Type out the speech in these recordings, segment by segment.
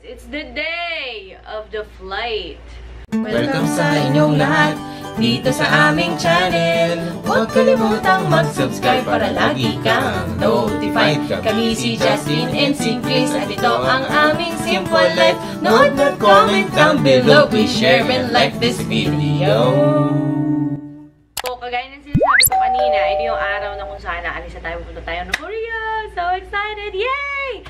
It's the day of the flight. Welcome sa inyong lahat dito sa aming channel. Huwag kalimutang mag-subscribe para lagi kang notified. Kami si Justin and si Chris at ito ang aming Simple Life. Nood at comment down below. Please share and like this video. So, kagaya ng sinasabi ko kanina, ito yung araw na kung saan naalis na tayo, pupunta tayo ng Korea. So excited! Yay!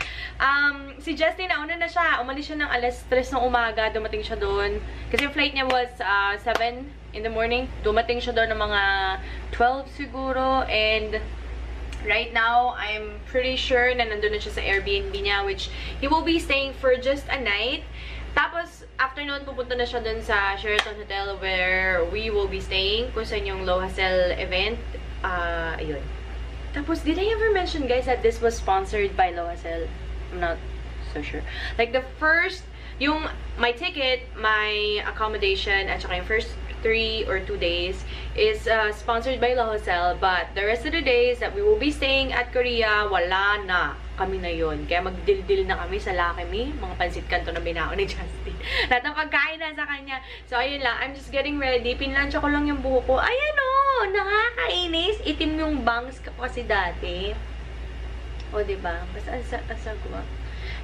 Si Justin, nauna na siya. Umalis siya ng alas 3 ng umaga. Dumating siya doon. Kasi yung flight niya was 7 in the morning. Dumating siya doon ng mga 12 siguro. And right now, I'm pretty sure na nandun na siya sa Airbnb niya, which he will be staying for just a night. Tapos, after noon, pupunta na siya dun sa Sheraton Hotel where we will be staying. Kung saan yung Lohasel event. Ayun. Tapos, did I ever mention, guys, that this was sponsored by Lohasel? I'm not so sure. Like, the first, my ticket, my accommodation, at saka yung first 3 or 2 days is sponsored by Lohasel. But the rest of the days that we will be staying at Korea, wala na. Kami na yun. Kaya magdil-dil na kami sa Lucky Me. Mga pansit kanto na binao ni Justin. Lahat ng pagkain na sa kanya. So, ayun lang. I'm just getting ready. Pinlansya ko lang yung buho ko. Ayan o! Nakakainis. Itim yung bangs ko kasi dati. O, diba? Basta asagwa.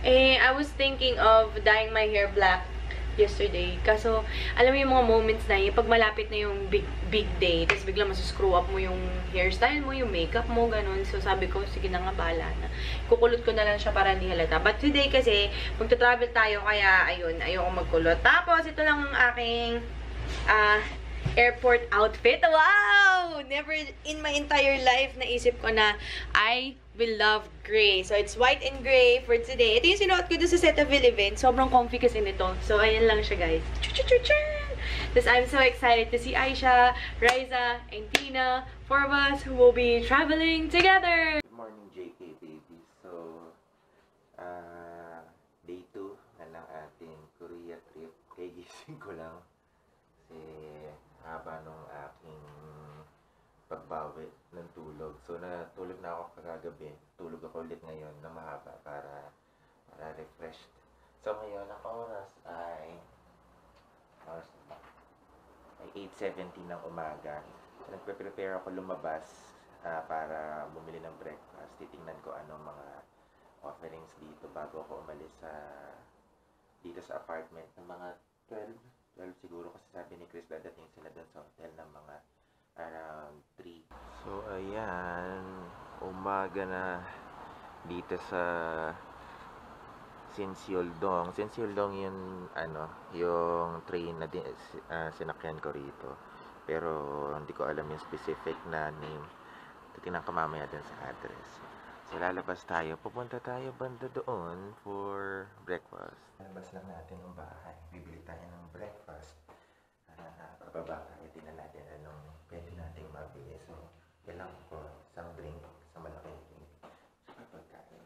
I was thinking of dyeing my hair black yesterday. Kaso, alam mo yung mga moments na yung pag malapit na yung big day, tapos bigla masuscrew up mo yung hairstyle mo, yung makeup mo, ganun. So, sabi ko, sige na nga, bahala na. Kukulot ko na lang siya para hindi halata. But today kasi, magta-travel tayo, kaya, ayun, ayoko magkulot. Tapos, ito lang ang aking, airport outfit. Wow! Never in my entire life naisip ko na I will love gray. So, it's white and gray for today. Ito yung sinuot ko doon sa Cetaphil event. Sobrang comfy kasi nito. So, ayan lang siya, guys. Tapos, I'm so excited to see Aisha, Riza, and Tina, 4 of us who will be traveling together. Good morning, JK baby. So, day 2 na ng ating Korea trip. Kaya gising ko lang. Kasi, haba nung aking pagbawi ng tulog. So, natulog na ako kagabi. Tulog ako ulit ngayon na mahaba para refreshed. So, ngayon, ang oras ay 8:17 ng umaga. So, nagpe-prepare ako lumabas para bumili ng breakfast. Titingnan ko anong mga offerings dito bago ako umalis dito sa apartment ng mga 12 siguro, kasi sabi ni Chris dadating sila doon sa hotel ng mga around 3. So, ayan, umaga na dito sa Sinseoldong. Sinseoldong yung, yung train na sinakyan ko rito. Pero, hindi ko alam yung specific na name. Titingnan ko mamaya din sa address. So, lalabas tayo. Pupunta tayo banda doon for breakfast. Lalabas lang natin yung bahay. Bibili tayo ng breakfast. Pababa tayo. Tingnan natin anong pwede nating mabili. So, yan lang po. Isang drink. Isang malaking drink. Saka pagkain.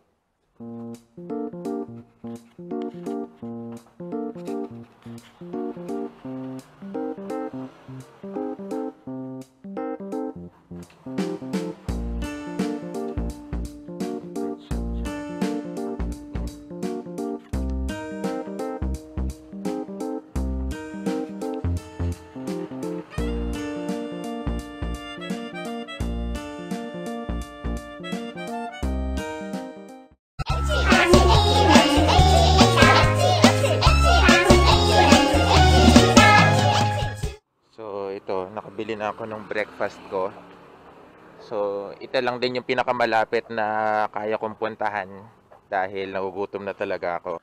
Nakabili na ako ng breakfast ko. So, ito lang din yung pinakamalapit na kaya kong puntahan dahil nagugutom na talaga ako.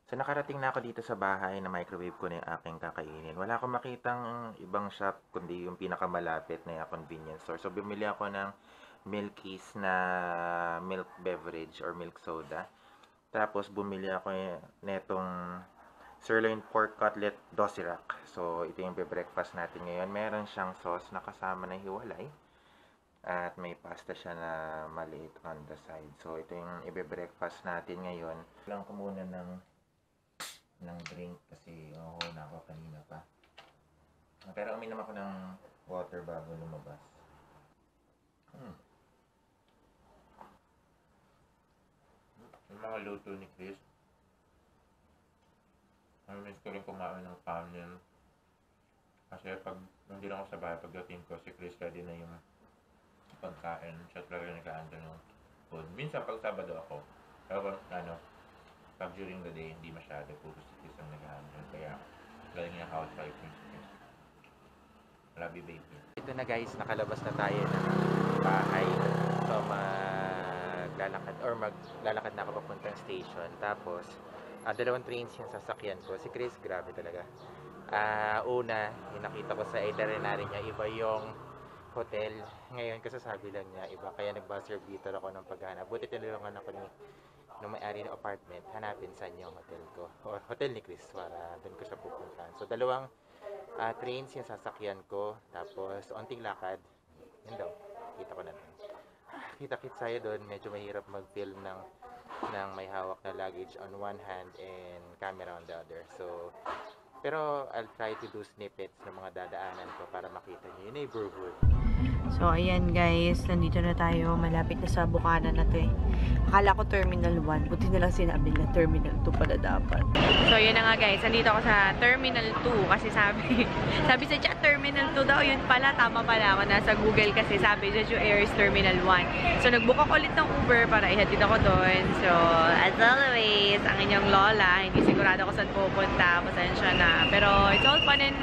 So, nakarating na ako dito sa bahay na microwave ko na yung aking kakainin. Wala akong makitang ibang shop kundi yung pinakamalapit na yung convenience store. So, bumili ako ng Milky's na milk beverage or milk soda. Tapos, bumili ako netong sirloin pork cutlet dosirak. So, ito yung breakfast natin ngayon. Meron siyang sauce na kasama na hiwalay. At may pasta siya na maliit on the side. So, ito yung breakfast natin ngayon. Lang ko muna ng drink kasi na ako kanina pa. Pero uminom ako ng water bago lumabas. Yung mga luto ni Chris. Miss ko rin kumain ng kanin. Kasi pag nandun ako sa bahay, pagdating ko, si Chris ready na yung pagkain. Siya talaga nag-aanda ng food. Minsan pag Sabado ako, pero pag during the day, hindi masyado. Puro si Chris ang nag-aanda. Kaya galing niya housewife niya si Chris. Love you, baby. Ito na guys, nakalabas na tayo ng bahay. So maglalakad na ako papuntang station. Tapos, dalawang trains yung sasakyan ko. Si Chris, grabe talaga. Una, yung nakita ko sa itinerary niya, iba yung hotel. Ngayon, kasasabi lang niya, iba. Kaya nag-buzzer beater ako ng paghanap. Buti tinulungan ako nung may-ari ng apartment, hanapin saan yung hotel ko. O hotel ni Chris, para doon ko siya pupuntahan. So, dalawang trains yung sasakyan ko. Tapos, onting lakad. Yun daw. Kita ko na doon. Kita-kit sa'yo doon. Medyo mahirap mag-film ng may hawak na luggage on one hand and camera on the other. So, pero I'll try to do snippets ng mga dadaanan ko para makita niyo yung neighborhood. So, ayan guys. Nandito na tayo. Malapit na sa Bukana na to eh. Akala ko Terminal 1. Buti na lang sinabi na Terminal 2 pala dapat. So, ayan na nga guys. Nandito ako sa Terminal 2 kasi sabi sa chat Terminal 2 daw. Yun pala. Tama pala ako. Nasa Google kasi sabi Jeju Air is Terminal 1. So, nagbook ako ulit ng Uber para ihatid ako doon. So, as always, ang inyong lola, hindi sigurado ako saan pupunta. Pasensya na. Pero, it's all fun and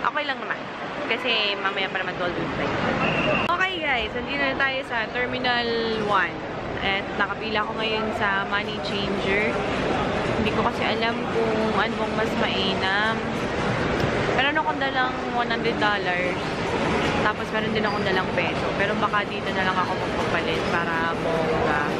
okay lang naman. Kasi mamaya pa naman 12 flight. Okay guys, nandito na tayo sa Terminal 1. At nakapila ko ngayon sa money changer. Hindi ko kasi alam kung anong mas mainam. Meron akong dalang $100. Tapos meron din akong dalang peso. Pero baka dito na lang ako magpapalit para bongga.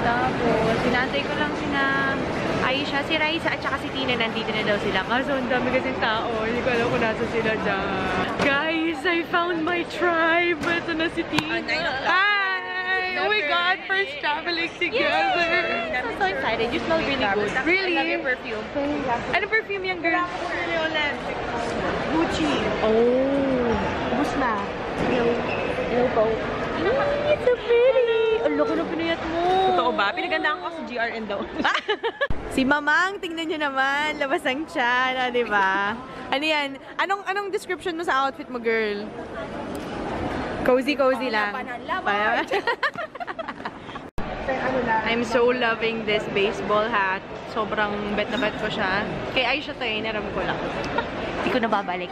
Tapos, sinantay ko lang sina Aisha, si Raisa, at saka si Tina, nandito na daw sila. Kaso, ang dami kasing tao. Hindi ko alam kung nasa sila dyan. Guys, I found my tribe. Ito na si Tina. Hi! Oh my God, first traveling together. I'm so excited. You smell really good. Really? I love your perfume. Ano perfume yung girl? Gucci. Oh. Ubus na. Hello po. It's so pretty. Ang loko na pinayat mo. Totoo ba? Pinagandaan ko sa GRN daw. Si Mamang, tingnan nyo naman. Labas ang tiyan, di ba? Ano yan? Anong description mo sa outfit mo, girl? Cozy lang. I'm so loving this baseball hat. Sobrang bet na bet ko siya. Kay Aisha to eh, naram ko lang. Hindi ko na babalik.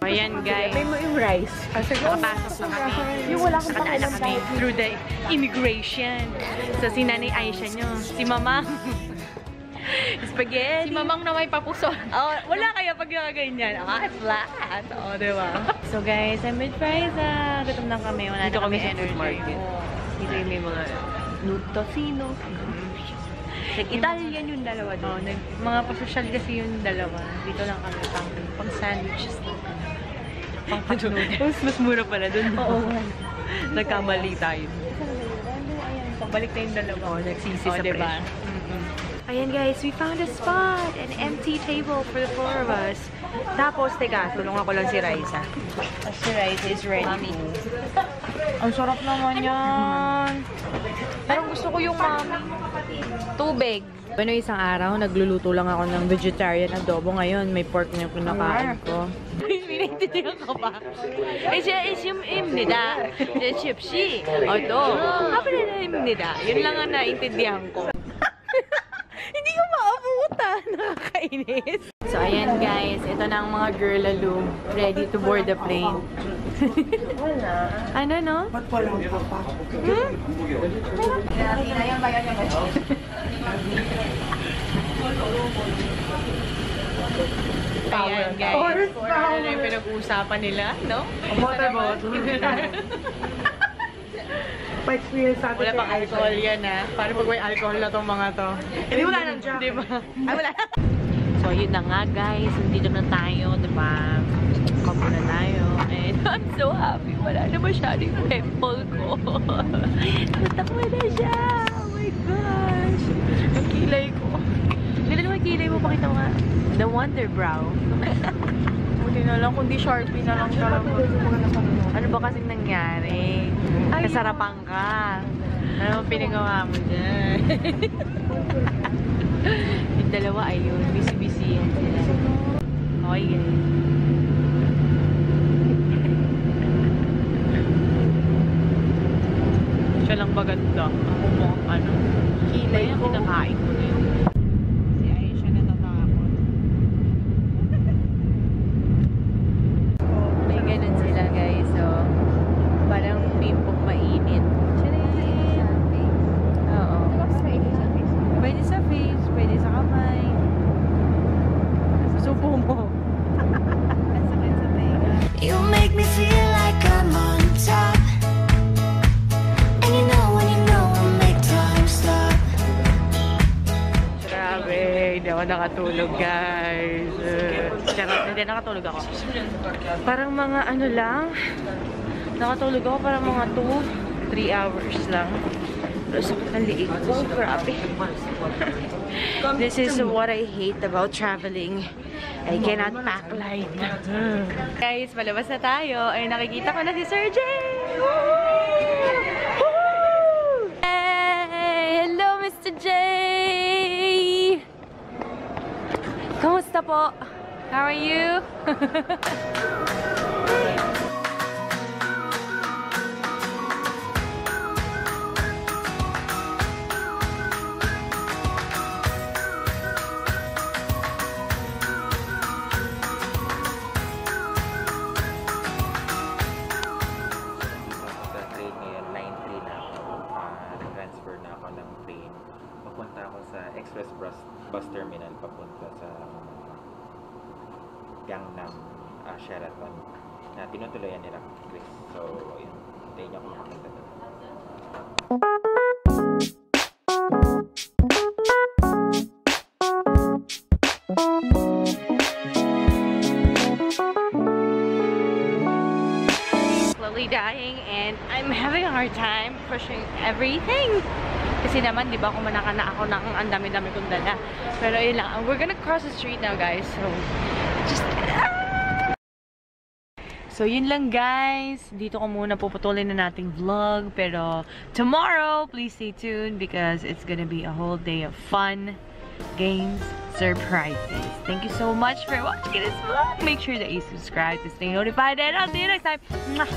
Ayan guys. May mo yung rice. Nakapasok na kami. Yung wala akong pakialam kami through the immigration. So si Nanay Aisha nyo. Si Mamang. Spaghetti. Si Mamang na may papuso. Oh, wala kaya pag ganyan. Flat. Oh, diba? So guys, I'm with Friza. Gutom na kami. Wala na kami energy. Dito yung may mga tocino. Italian yung dalawa doon. Mga pa-social kasi yung dalawa. Dito lang kami pang sandwiches. Pang noodles. Mas mura pala doon. Oo. Nagkamali tayo. Pabalik na yung dalawa. Oo, nagsisi sa diba? Ayan guys, we found a spot. An empty table for the four of us. Tapos, teka, tulungan ko lang si Raisa. Si Raisa is ready. Ang sarap naman yan. Pero gusto ko yung tubig. Bueno, isang araw, nagluluto lang ako ng vegetarian adobo. Ngayon, may pork na yung pinakain ko. Pinaintindihan ka ba? imnida. Chipsi. O ito. Apa na imnida? Yun lang ang naintindihan ko. Hindi ko maabutan. Nakakainis. So, ayan guys. Ito na ang mga girlaloo. Ready to board the plane. Ano, no? Ba't walang papa? Ayan guys. Ano na yung pinag-uusapan nila, no? Wala pang alcohol yan, ha? Paano pag may alcohol na tong mga to? Hindi, wala nang jacket. Diba? Ay, wala. So, yun na nga guys. Nandito na tayo, diba? Kapo na tayo. And I'm so happy. Wala na masyado yung pimple ko. Natakwa na siya. Oh my gosh. Ang kilay ko. Ganda naman kilay mo. Pakita mo nga. The Wonder Brow. Buti na lang, kundi Sharpie na lang talaga. Ano ba kasing nangyari? Nasarapan ka. Ano bang pinagawa mo dyan? Yung dalawa ayun, busy-busy yan sila. Okay, guys. Siya lang maganda. Ako mo, ano. Kilay ang kinakain ko na yun. Si Aisha natatakot. May ganun sila, guys. So, parang pimpong mainit. Siya na yun. Oo. Pwede sa face, pwede sa kamay. Susupo mo. You make me feel like I'm on top. And you know when you know we'll make time stop. Grabe, hindi ako nakatulog, guys. Charot, hindi nakatulog ako. Parang mga ano lang. Nakatulog ako parang mga 2-3 hours lang. Pero sakit ang liig ko. Grabe. This is what I hate about traveling. I cannot pack light. Guys, malabas na tayo. Ay, nakikita ko na si Sir Jay! Hey! Hello, Mr. Jay! Kamusta po? How are you? Express bus terminal papunta sa Gangnam Sheraton na tinutuloyan nila Chris. So, yun. Hintayin niyo ako makapunta doon. Slowly dying and I'm having a hard time pushing everything. Kasi naman, di ba, kumanaka na ako ng ang dami-dami kong dala. Pero yun lang. We're gonna cross the street now, guys. So, just... So, yun lang, guys. Dito ko muna puputulin na nating vlog. Pero, tomorrow, please stay tuned because it's gonna be a whole day of fun, games, surprises. Thank you so much for watching this vlog. Make sure that you subscribe to stay notified and I'll see you next time. Mwah!